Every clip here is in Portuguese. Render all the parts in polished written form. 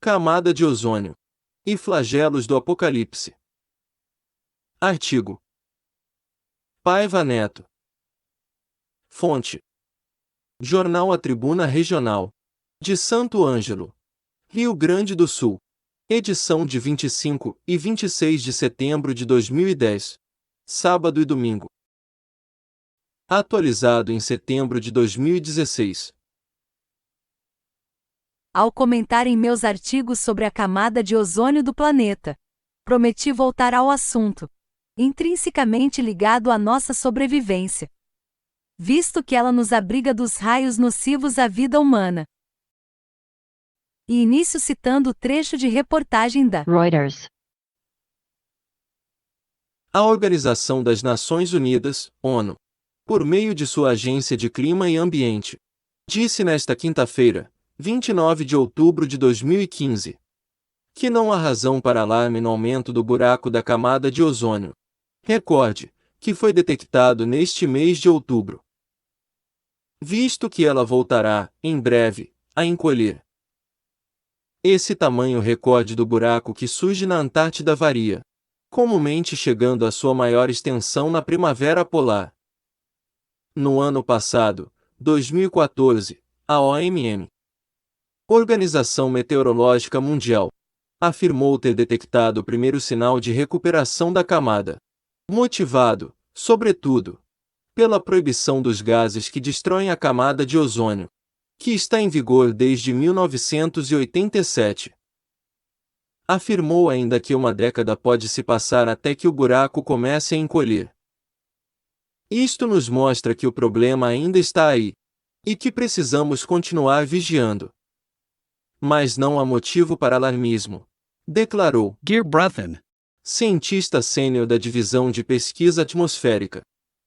Camada de ozônio e flagelos do Apocalipse. Artigo. Paiva Neto. Fonte: Jornal A Tribuna Regional, de Santo Ângelo, Rio Grande do Sul. Edição de 25 e 26 de setembro de 2010. Sábado e domingo. Atualizado em setembro de 2016. Ao comentar em meus artigos sobre a camada de ozônio do planeta, prometi voltar ao assunto, intrinsecamente ligado à nossa sobrevivência, visto que ela nos abriga dos raios nocivos à vida humana. E inicio citando o trecho de reportagem da Reuters. A Organização das Nações Unidas, ONU, por meio de sua Agência de Clima e Ambiente, disse nesta quinta-feira, 29 de outubro de 2015, que não há razão para alarme no aumento do buraco da camada de ozônio. Recorde, que foi detectado neste mês de outubro. Visto que ela voltará, em breve, a encolher. Esse tamanho recorde do buraco que surge na Antártida varia, comumente chegando à sua maior extensão na primavera polar. No ano passado, 2014, a OMM, Organização Meteorológica Mundial, afirmou ter detectado o primeiro sinal de recuperação da camada, motivado, sobretudo, pela proibição dos gases que destroem a camada de ozônio, que está em vigor desde 1987. Afirmou ainda que uma década pode se passar até que o buraco comece a encolher. Isto nos mostra que o problema ainda está aí, e que precisamos continuar vigiando. Mas não há motivo para alarmismo, declarou Gearbreithen, cientista sênior da Divisão de Pesquisa Atmosférica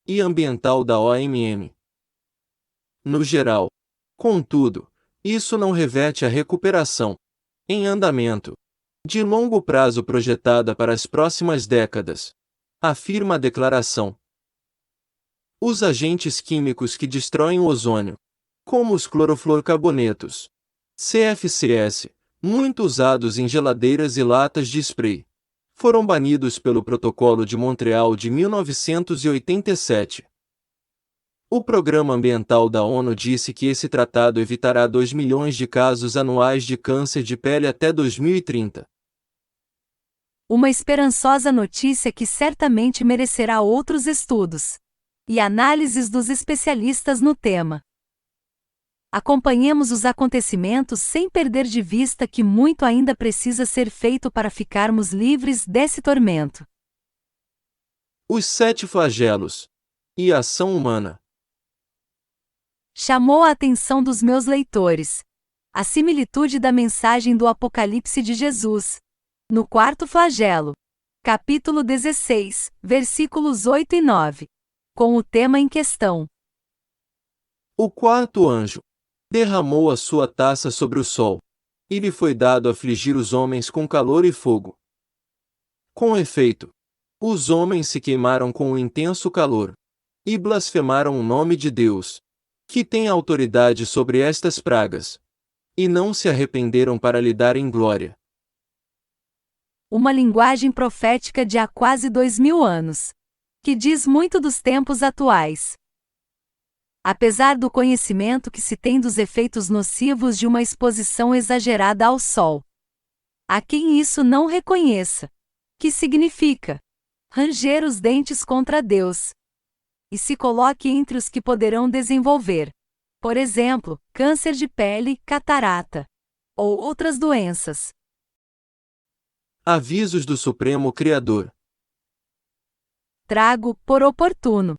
e Ambiental da OMM. No geral, contudo, isso não reverte a recuperação, em andamento, de longo prazo projetada para as próximas décadas, afirma a declaração. Os agentes químicos que destroem o ozônio, como os clorofluorcarbonetos, CFCs, muito usados em geladeiras e latas de spray, foram banidos pelo Protocolo de Montreal de 1987. O Programa Ambiental da ONU disse que esse tratado evitará 2 milhões de casos anuais de câncer de pele até 2030. Uma esperançosa notícia que certamente merecerá outros estudos e análises dos especialistas no tema. Acompanhemos os acontecimentos sem perder de vista que muito ainda precisa ser feito para ficarmos livres desse tormento. Os 7 flagelos e a ação humana. Chamou a atenção dos meus leitores a similitude da mensagem do Apocalipse de Jesus, no quarto flagelo, capítulo 16, versículos 8 e 9, com o tema em questão. O quarto anjo derramou a sua taça sobre o sol, e lhe foi dado afligir os homens com calor e fogo. Com efeito, os homens se queimaram com um intenso calor, e blasfemaram o nome de Deus, que tem autoridade sobre estas pragas, e não se arrependeram para lhe darem glória. Uma linguagem profética de há quase 2000 anos, que diz muito dos tempos atuais. Apesar do conhecimento que se tem dos efeitos nocivos de uma exposição exagerada ao sol, há quem isso não reconheça, que significa ranger os dentes contra Deus, e se coloque entre os que poderão desenvolver, por exemplo, câncer de pele, catarata, ou outras doenças. Avisos do Supremo Criador. Trago, por oportuno,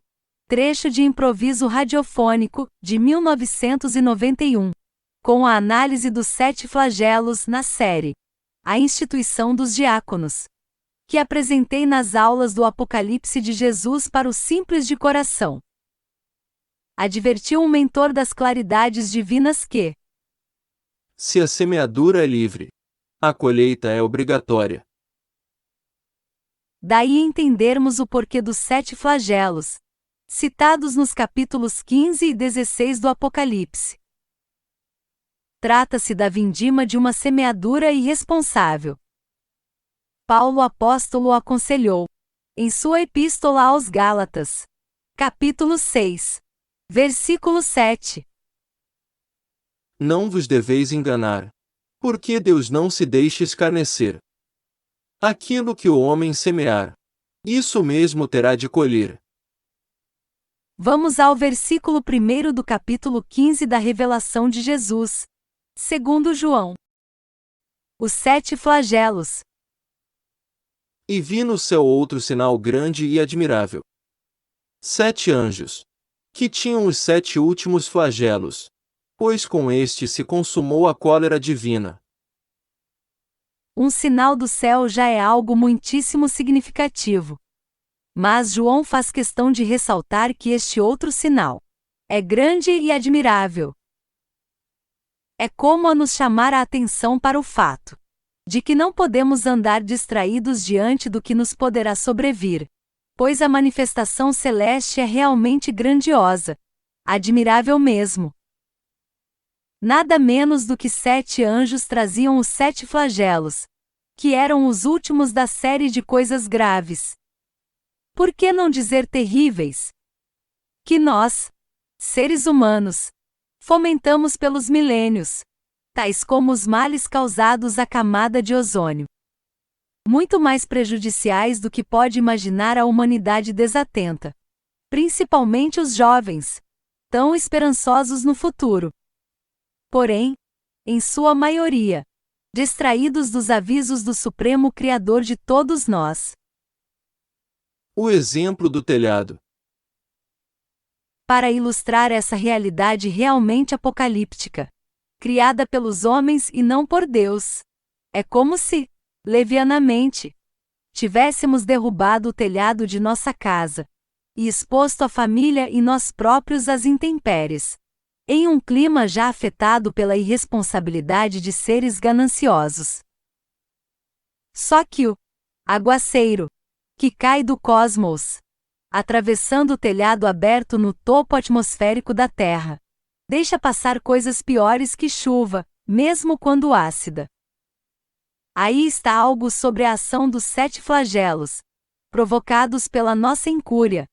trecho de improviso radiofônico, de 1991, com a análise dos 7 flagelos na série A Instituição dos Diáconos, que apresentei nas aulas do Apocalipse de Jesus para os simples de coração. Advertiu um mentor das claridades divinas que, se a semeadura é livre, a colheita é obrigatória. Daí entendermos o porquê dos 7 flagelos, citados nos capítulos 15 e 16 do Apocalipse. Trata-se da vindima de uma semeadura irresponsável. Paulo apóstolo aconselhou, em sua epístola aos Gálatas, capítulo 6, versículo 7. Não vos deveis enganar. Porque Deus não se deixa escarnecer. Aquilo que o homem semear, isso mesmo terá de colher. Vamos ao versículo 1 do capítulo 15 da revelação de Jesus, segundo João. Os 7 flagelos. E vi no céu outro sinal grande e admirável. 7 anjos, que tinham os 7 últimos flagelos, pois com este se consumou a cólera divina. Um sinal do céu já é algo muitíssimo significativo. Mas João faz questão de ressaltar que este outro sinal é grande e admirável. É como a nos chamar a atenção para o fato de que não podemos andar distraídos diante do que nos poderá sobrevir, pois a manifestação celeste é realmente grandiosa, admirável mesmo. Nada menos do que 7 anjos traziam os 7 flagelos, que eram os últimos da série de coisas graves. Por que não dizer terríveis? Que nós, seres humanos, fomentamos pelos milênios, tais como os males causados à camada de ozônio. Muito mais prejudiciais do que pode imaginar a humanidade desatenta. Principalmente os jovens, tão esperançosos no futuro. Porém, em sua maioria, distraídos dos avisos do Supremo Criador de todos nós. O exemplo do telhado. Para ilustrar essa realidade realmente apocalíptica, criada pelos homens e não por Deus, é como se, levianamente, tivéssemos derrubado o telhado de nossa casa e exposto a família e nós próprios às intempéries, em um clima já afetado pela irresponsabilidade de seres gananciosos. Só que o aguaceiro, que cai do cosmos, atravessando o telhado aberto no topo atmosférico da Terra, deixa passar coisas piores que chuva, mesmo quando ácida. Aí está algo sobre a ação dos 7 flagelos, provocados pela nossa incúria,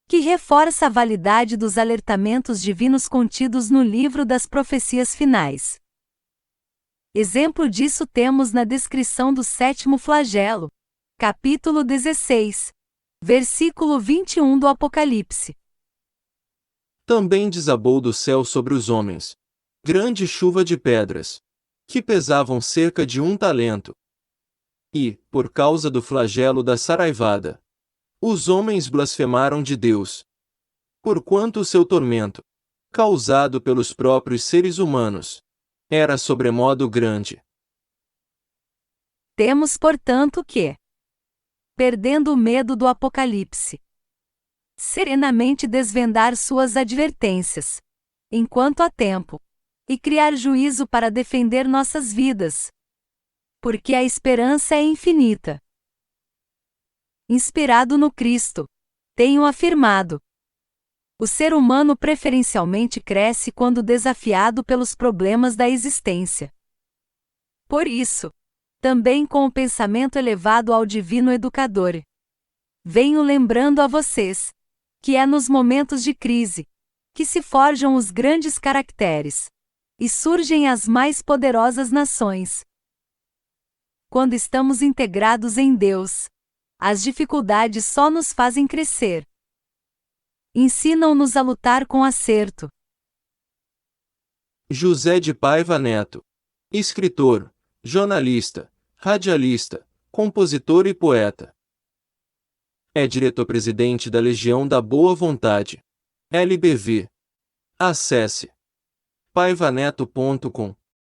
que reforça a validade dos alertamentos divinos contidos no livro das profecias finais. Exemplo disso temos na descrição do 7º flagelo, capítulo 16, versículo 21 do Apocalipse. Também desabou do céu sobre os homens grande chuva de pedras, que pesavam cerca de 1 talento. E, por causa do flagelo da saraivada, os homens blasfemaram de Deus. Porquanto o seu tormento, causado pelos próprios seres humanos, era sobremodo grande. Temos, portanto, que, perdendo o medo do Apocalipse, serenamente desvendar suas advertências, enquanto há tempo, e criar juízo para defender nossas vidas. Porque a esperança é infinita. Inspirado no Cristo, tenho afirmado. O ser humano preferencialmente cresce quando desafiado pelos problemas da existência. Por isso, também com o pensamento elevado ao Divino Educador, venho lembrando a vocês que é nos momentos de crise que se forjam os grandes caracteres e surgem as mais poderosas nações. Quando estamos integrados em Deus, as dificuldades só nos fazem crescer. Ensinam-nos a lutar com acerto. José de Paiva Neto. Escritor, jornalista, radialista, compositor e poeta. É diretor-presidente da Legião da Boa Vontade. LBV. Acesse paivaneto.com.